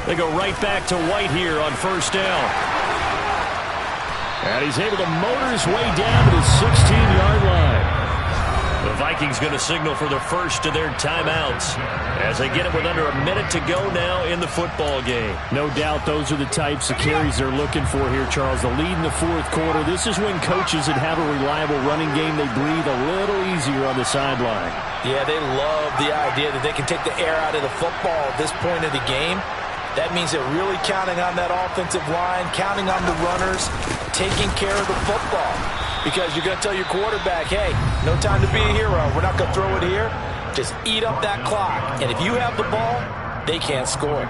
They go right back to White here on first down. And he's able to motor his way down to the 16-yard line. The Vikings going to signal for the first of their timeouts as they get it with under a minute to go now in the football game. No doubt those are the types of carries they're looking for here, Charles. The lead in the fourth quarter. This is when coaches that have a reliable running game, they breathe a little easier on the sideline. Yeah, they love the idea that they can take the air out of the football at this point of the game. That means they're really counting on that offensive line, counting on the runners, taking care of the football. Because you're going to tell your quarterback, hey, no time to be a hero. We're not going to throw it here. Just eat up that clock. And if you have the ball, they can't score.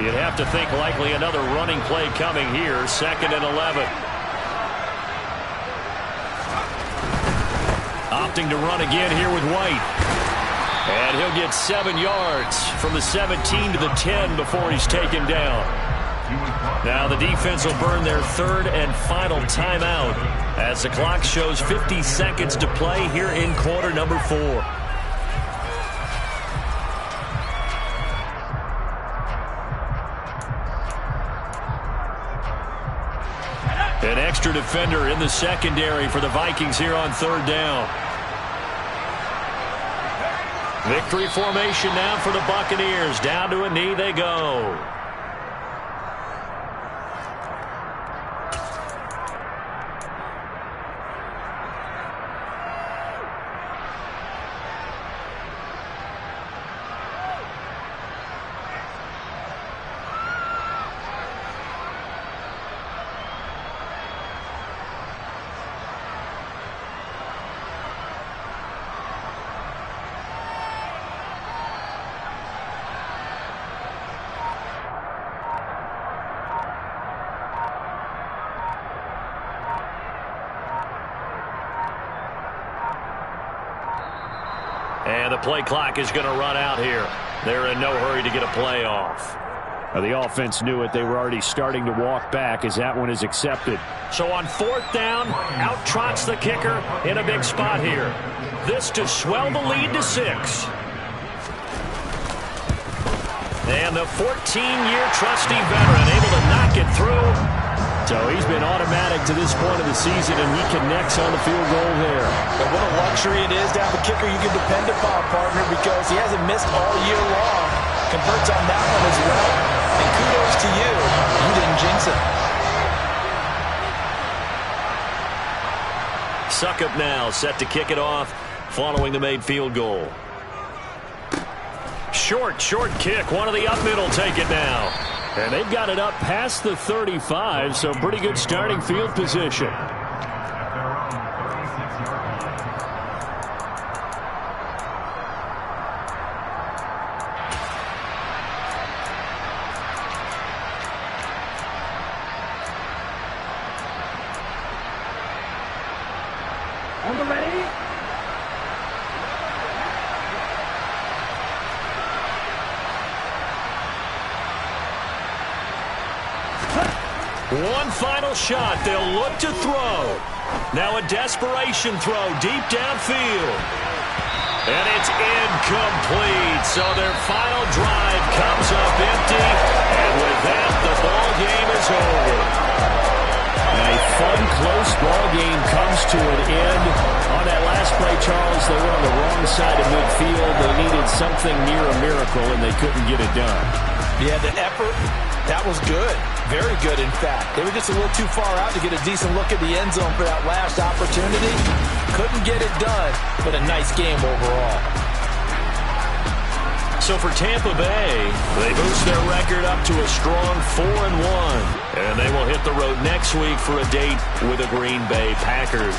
You'd have to think likely another running play coming here, 2nd and 11. Opting to run again here with White. And he'll get 7 yards from the 17 to the 10 before he's taken down. Now the defense will burn their 3rd and final timeout as the clock shows 50 seconds to play here in quarter number 4. An extra defender in the secondary for the Vikings here on 3rd down. Victory formation now for the Buccaneers. Down to a knee they go. And the play clock is going to run out here. They're in no hurry to get a play off. The offense knew it. They were already starting to walk back as that one is accepted. So on 4th down, out trots the kicker in a big spot here. This to swell the lead to 6. And the 14-year trusty veteran able to knock it through. So he's been automatic to this point of the season, and he connects on the field goal there. But what a luxury it is to have a kicker you can depend upon, partner, because he hasn't missed all year long. Converts on that one as well. And kudos to you. You didn't jinx it. Succop now set to kick it off following the made field goal. Short kick. One of the up middle take it now. And they've got it up past the 35, so pretty good starting field position. One final shot. They'll look to throw. Now a desperation throw deep downfield. And it's incomplete. So their final drive comes up empty. And with that, the ball game is over. A fun, close ball game comes to an end. On that last play, Charles, they were on the wrong side of midfield. They needed something near a miracle, and they couldn't get it done. Yeah, the effort, that was good. Very good, in fact. They were just a little too far out to get a decent look at the end zone for that last opportunity. Couldn't get it done, but a nice game overall. So for Tampa Bay, they boost their record up to a strong 4-1. And they will hit the road next week for a date with the Green Bay Packers.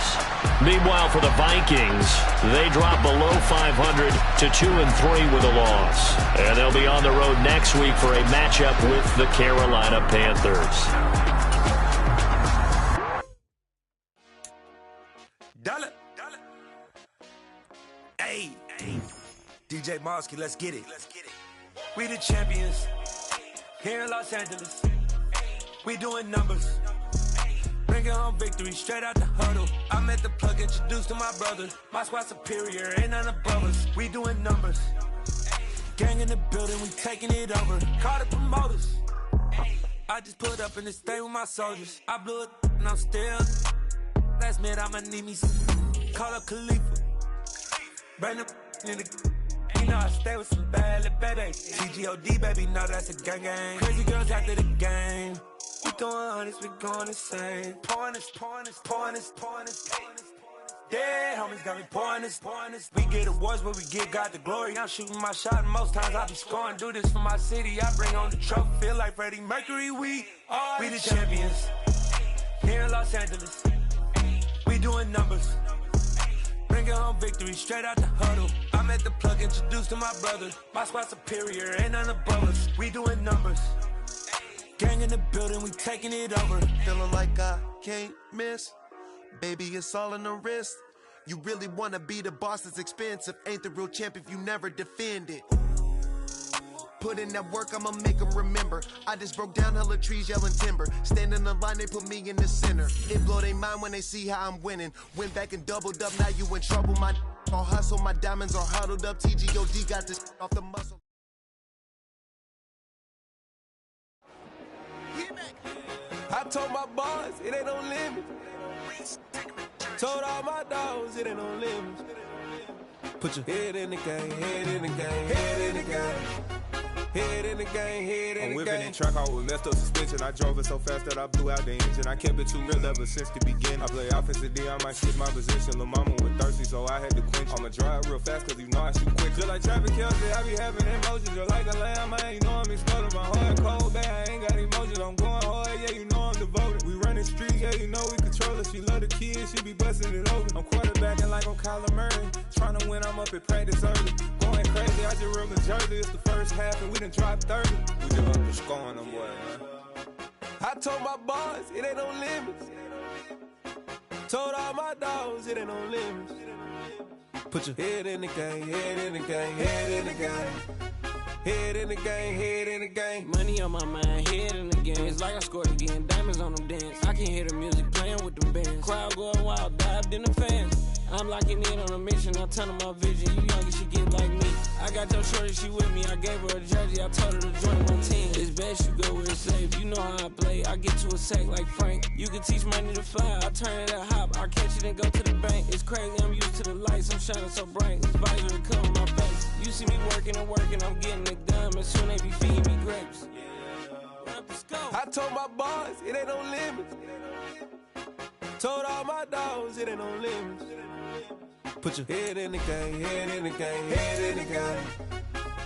Meanwhile, for the Vikings, they drop below 500 to 2-3 with a loss. And they'll be on the road next week for a matchup with the Carolina Panthers. Dollar. Hey. DJ Mosky, let's get it. We the champions here in Los Angeles. We doing numbers. Bringing home victory straight out the huddle. I'm at the plug, introduced to my brother. My squad superior, ain't none above us. We doing numbers. Gang in the building, we taking it over. Call the promoters. I just put up in this thing with my soldiers. I blew it and I'm still. Last minute I'ma need me some. Call up Khalifa. Bring them in the. You know I stay with some bad little baby. TGOD, baby, know that's a gang. Crazy girls after the game. We throwing hundreds, we going insane. Pouring this. Yeah, homies got me pouring this. We get awards, but we give God the glory. I'm shooting my shot, and most times I be scoring. Do this for my city, I bring on the trophy. Feel like Freddie Mercury, we the champions. Here in Los Angeles, we doing numbers. Bringing home victory straight out the huddle. I'm at the plug, introduced to my brother. My squad superior, ain't none above us. We doing numbers. Gang in the building, we taking it over. Feeling like I can't miss. Baby, it's all in the wrist. You really wanna be the boss, it's expensive. Ain't the real champ if you never defend it. Put in that work, I'ma make them remember. I just broke down hella trees, yelling timber. Stand in the line, they put me in the center. It blow their mind when they see how I'm winning. Went back and doubled up, now you in trouble. My all hustle, my diamonds are huddled up. TGOD got this off the muscle. I told my boys, it ain't no limit. Told all my dogs, it ain't no limit. Put your head in the game, head in the game, head in the game. Head in the game, head in the game. I'm whipping in track out with messed up suspension. I drove it so fast that I blew out the engine. I kept it too real ever since the beginning. I play offensive D, I might switch my position. Lil' mama was thirsty, so I had to quench. I'ma drive real fast, cause you know I shoot quick. Just like Travis Kelce, I be having emotions. Just like a lamb, man, you know I'm exploding. My heart cold, bad, I ain't got emotions. I'm going hard, yeah, you know I'm devoted. We running streets, yeah, you know we control it. She love the kids, she be busting it over. I'm quarterbacking like I'm Kyler Murray. Trying to win, I'm up at practice early. Going crazy, I just real the jersey. It's the first half, and we done dropped 30. We just up to scoring them, boy, man. I told my boys, it ain't no limits. Told all my dogs, it ain't no limits. Put your head in the game, head in the game, head in the game. Head in the game, head in the game. Money on my mind, head in the game. It's like I scored again, diamonds on them dance. I can hear the music playing with them bands. Crowd going wild, dived in the fans. I'm locking in on a mission, I tell them my vision. You young, you should get like me. I got your shorty, she with me. I gave her a jersey, I told her to join my team. It's best you go where it's safe. You know how I play. I get to a sack like Frank. You can teach money to fly. I turn it a hop. I catch it and go to the bank. It's crazy, I'm used to the lights. I'm shining so bright. This visor will cover my face. You see me working and working. I'm getting it done. And soon they be feeding me grapes. I told my boys, it ain't no limits. Told all my dogs, it ain't no limits. Put your head in the game, head in the game, head in the game.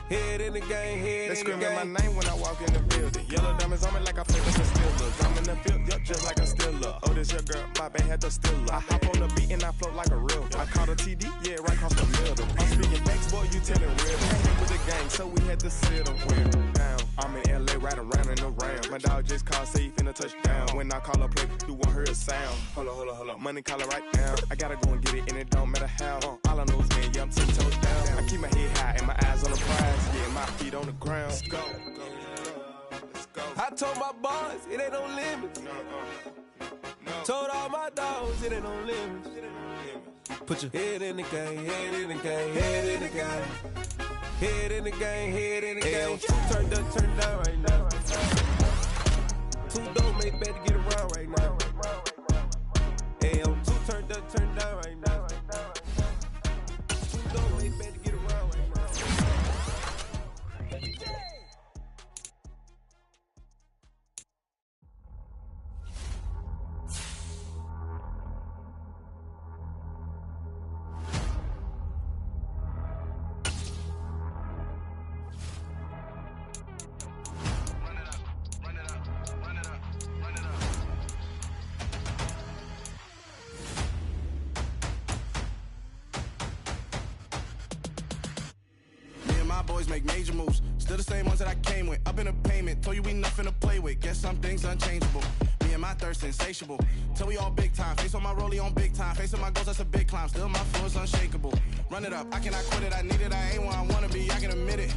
Head in the game, head in the game. They screaming my name when I walk in the building. Yellow diamonds on me like I feel like a Steeler. I'm in the field, yup, just like a Steeler. Oh, this your girl, my band had the Steeler. I hop on the beat and I float like a real. I caught a TD, yeah, right across the middle. I'm speaking next, boy, you telling real. Can't hit with the gang, so we had to sit them well down. I'm in LA, right around and around. My dog just called, say he finna touchdown. When I call a play, you won't hear a sound. Hold up. Money calling right now. I gotta go and get it, and it don't matter how. All I know is, man, yeah, I'm 10 toes down. I keep my head high and my eyes on the prize. Yeah, my feet on the ground. Let's go. I told my boys, it ain't no limits. Told all my dogs, it ain't no limits. Put your head in the game, head in the game, head in the game. Head in the game, head in the game. Turn down right now. Too dope, make better get around right now. Hey, I'm too turned down right now. Too dope, make better get around right now. boys make major moves. Still the same ones that I came with. Up in the payment, told you we nothing to play with. Guess some things unchangeable. Me and my thirst insatiable. Till we all big time. Face on my rollie on big time. Facing my goals, that's a big climb. Still my flow is unshakable. Run it up, I cannot quit it. I need it, I ain't where I wanna be. I can admit it.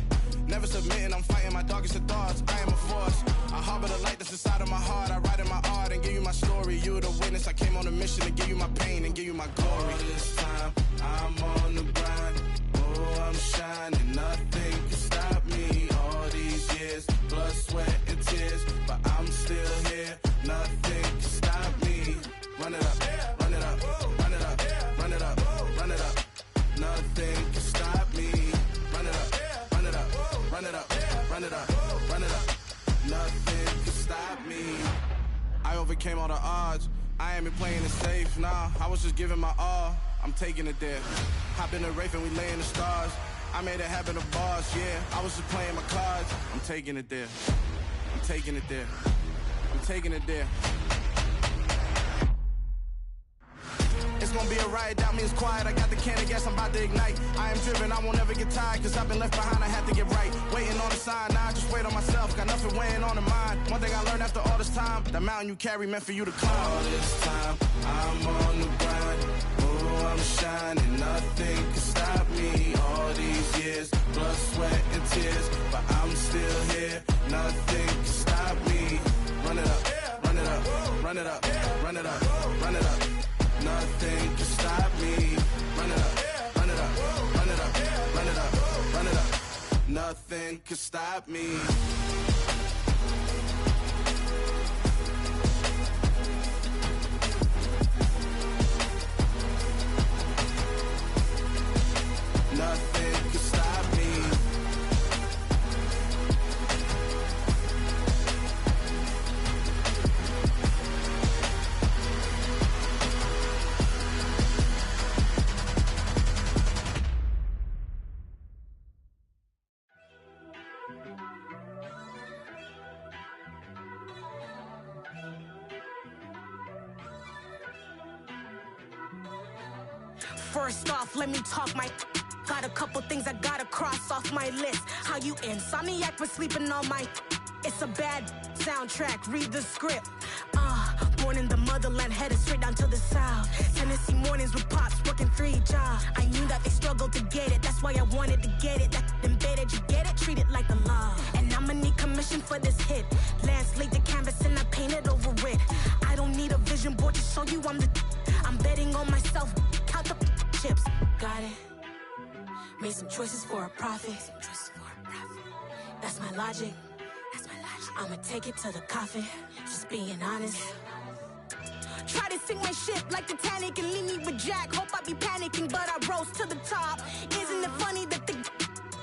Never submitting, I'm fighting my darkest of thoughts. I am a force. I harbor the light that's inside of my heart. I write in my art and give you my story. You the witness. I came on a mission to give you my pain and give you my glory. All this time, I'm on the grind. Oh, I'm shining. Nothing can stop me. All these years, blood, sweat, and tears. But I'm still here. Nothing can stop me. Run it up, run it up, run it up, run it up, run it up. Nothing can stop me. Run it up, run it up, run it up, run it up, run it up. Nothing can stop me. I overcame all the odds. I ain't been playing it safe, nah. I was just giving my all. I'm taking it there. Hop in the Wraith and we lay in the stars. I made it happen to boss, yeah. I was just playing my cards. I'm taking it there. I'm taking it there. I'm taking it there. It's gonna be a riot, doubt me it's quiet. I got the can of gas, I'm about to ignite. I am driven, I won't ever get tired, cause I've been left behind, I have to get right. Waiting on the sign, now I just wait on myself. Got nothing weighing on the mind. One thing I learned after all this time, the mountain you carry meant for you to climb. All this time, I'm on the grind. Oh, I'm shining, nothing can stop me. All these years, blood, sweat, and tears. But I'm still here, nothing can stop me. Run it up, run it up, run it up, run it up, run it up. Nothing can stop me. Run it up, run it up, run it up, run it up, run it up. Nothing can stop me. Nothing can stop me. First off, let me talk my... Got a couple things I gotta cross off my list. How you insomniac for sleeping on my... It's a bad soundtrack, read the script. Born in the motherland, headed straight down to the south. Tennessee mornings with pops, working 3 jobs. I knew that they struggled to get it, that's why I wanted to get it. That embedded, you get it, treat it like a law. And I'ma need commission for this hit. Lance laid the canvas and I painted over it. I don't need a vision board to show you I'm the... I'm betting on myself, count the chips. Got it. Made some choices for a profit. That's my logic. I'ma take it to the coffin. Just being honest. Try to sink my ship like Titanic and leave me with Jack. Hope I be panicking, but I rose to the top. Isn't it funny that the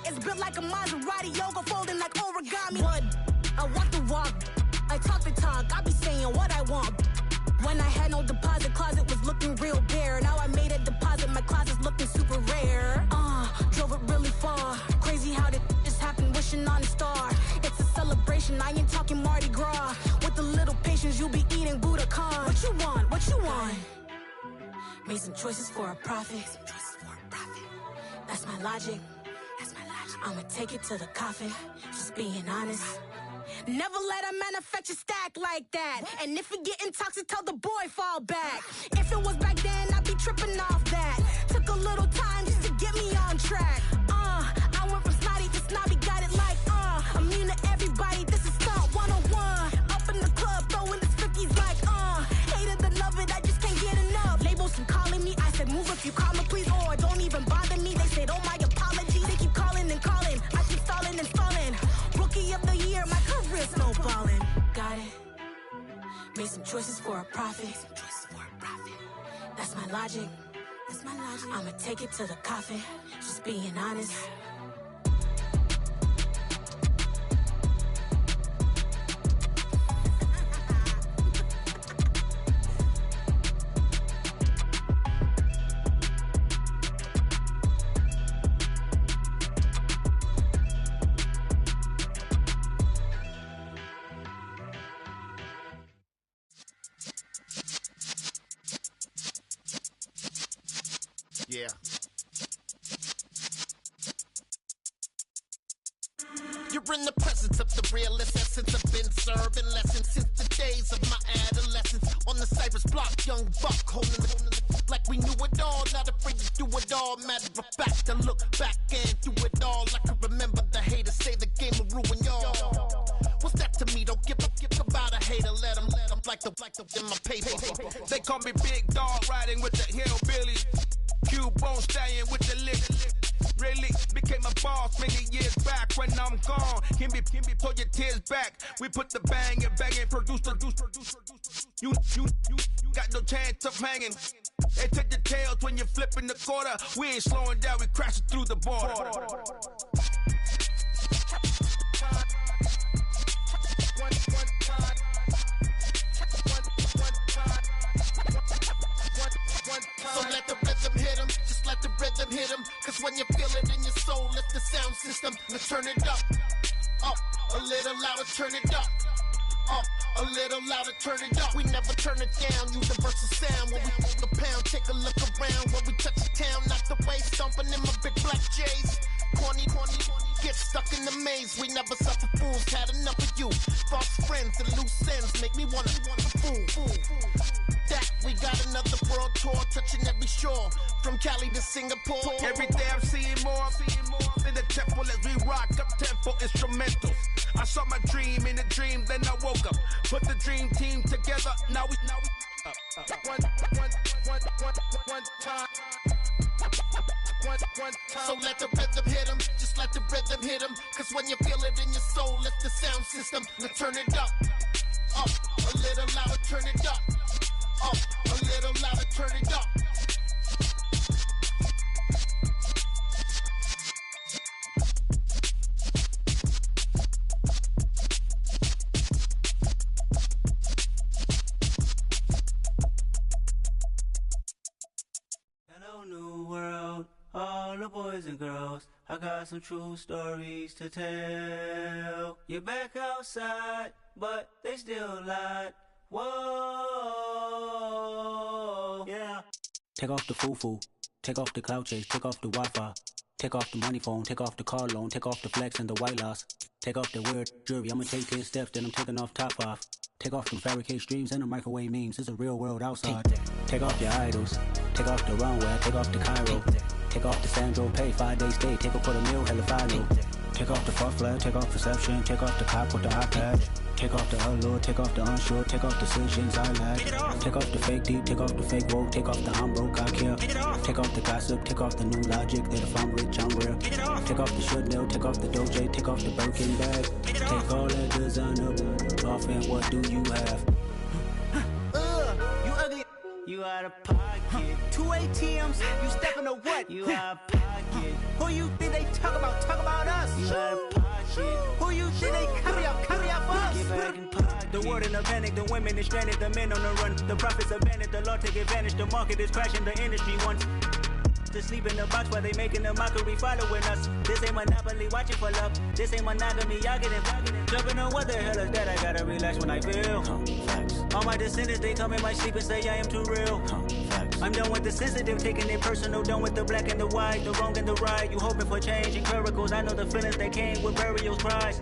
is built like a Maserati, yoga folding like origami? What? I walk the walk. I talk the talk. I be saying what I want. When I had no deposit, closet was looking real bare. Now I made a deposit, my closet's looking super rare. Drove it really far. Crazy how did this happen, wishing on a star. It's a celebration, I ain't talking Mardi Gras. With a little patience, you'll be eating Budokan. What you want, what you want? Made some choices for a profit. That's my logic. I'ma take it to the coffin, just being honest. Never let a manufacture stack like that. And if you getting toxic, tell the boy fall back. If it was back then, I'd be tripping off that. Took a little time just to get me on track. I went from snotty to snobby, got it like, immune to everybody, this is stunt 101. Up in the club, throwing the 50s like, hate it, then love it, I just can't get enough. Labels and calling me, I said move if you call me please, or don't even bother me. They said, oh my apologies, they keep calling and calling. I keep stalling and stalling. Rookie of the year, my career snowballing. Got it. Made some choices for a profit. That's my logic. I'ma take it to the coffin. Just being honest. Yeah. in the presence of the realest essence. I've been serving lessons since the days of my adolescence. On the Cypress block, young buck holding the like we knew it all. Not afraid to do it all. Matter of fact, I look back and do it all. I can remember the haters say the game will ruin y'all. What's that to me? Don't give about a hater. Let them like the in my paper. They call me Big Dog, riding with the hillbilly. Cubone stallion with the lick. Really became a boss many years back. When I'm gone, can be pull your tears back. We put the bang and produce. You got no chance of hanging. They take the tails when you're flipping the quarter. We ain't slowing down, we crashing through the border. So let the rhythm hit him, just let the rhythm hit him. Cause when you feel it in your soul, lift the sound system. Now turn it up, a little louder, turn it up. A little louder, turn it up. We never turn it down, universal sound. When we hold the pound, take a look around. When we touch the town, knock the way, stomping in my big black J's. Corny, get stuck in the maze. We never suffer fools, had enough of you. False friends and loose ends make me wanna fool. That we got another world tour, touching every shore, from Cali to Singapore. Every day I'm seeing more in the temple as we rock up tempo instrumentals. I saw my dream in a dream, then I woke up. Put the dream team together, now we one time. So let the rhythm hit him, just let the rhythm hit him. Cause when you feel it in your soul, lift the sound system. Now turn it up, a little louder, turn it up. A little louder, turn it up. Hello, new world, all the boys and girls. I got some true stories to tell. You're back outside, but they still lied. Whoa, yeah. Take off the foo-foo, take off the cloud chase, take off the Wi-Fi, take off the money phone, take off the car loan, take off the flex and the white loss, take off the weird jewelry. I'ma take 10 steps, then I'm taking off top 5. Take off them fabricate streams and the microwave memes. It's a real world outside. Take off your idols, take off the runway, take off the Cairo, take off the Sandro Pay, 5-day stay, take off for the meal, hella final. Take off the far flag, take off perception, take off the cop with the iPad. Take off the allure, take off the unsure, take off decisions I lack. Take off the fake deep, take off the fake woke, take off the I'm broke, I care. Take off the gossip, take off the new logic that if I'm rich, I'm real. Take off the should know, take off the Doja, take off the Birkin bag. Take all that designer off and what do you have? You ugly. You out of pocket. 2 ATMs, you stepping to what? You out of pocket. Who you think they talk about? Talk about us. You out of pocket. Who you think they carry up for us? Get back in pocket. The world in a panic, the women is stranded, the men on the run. The profits abandoned, the law take advantage. The market is crashing, the industry wants to sleep in the box while they making a mockery following us. This ain't Monopoly, watching for love. This ain't monogamy, y'all getting jumping on what the hell is that? I gotta relax when I feel. All my descendants, they come in my sleep and say I am too real. I'm done with the sensitive, taking it personal. Done with the black and the white, the wrong and the right. You hoping for change and miracles. I know the feelings that came with burial cries.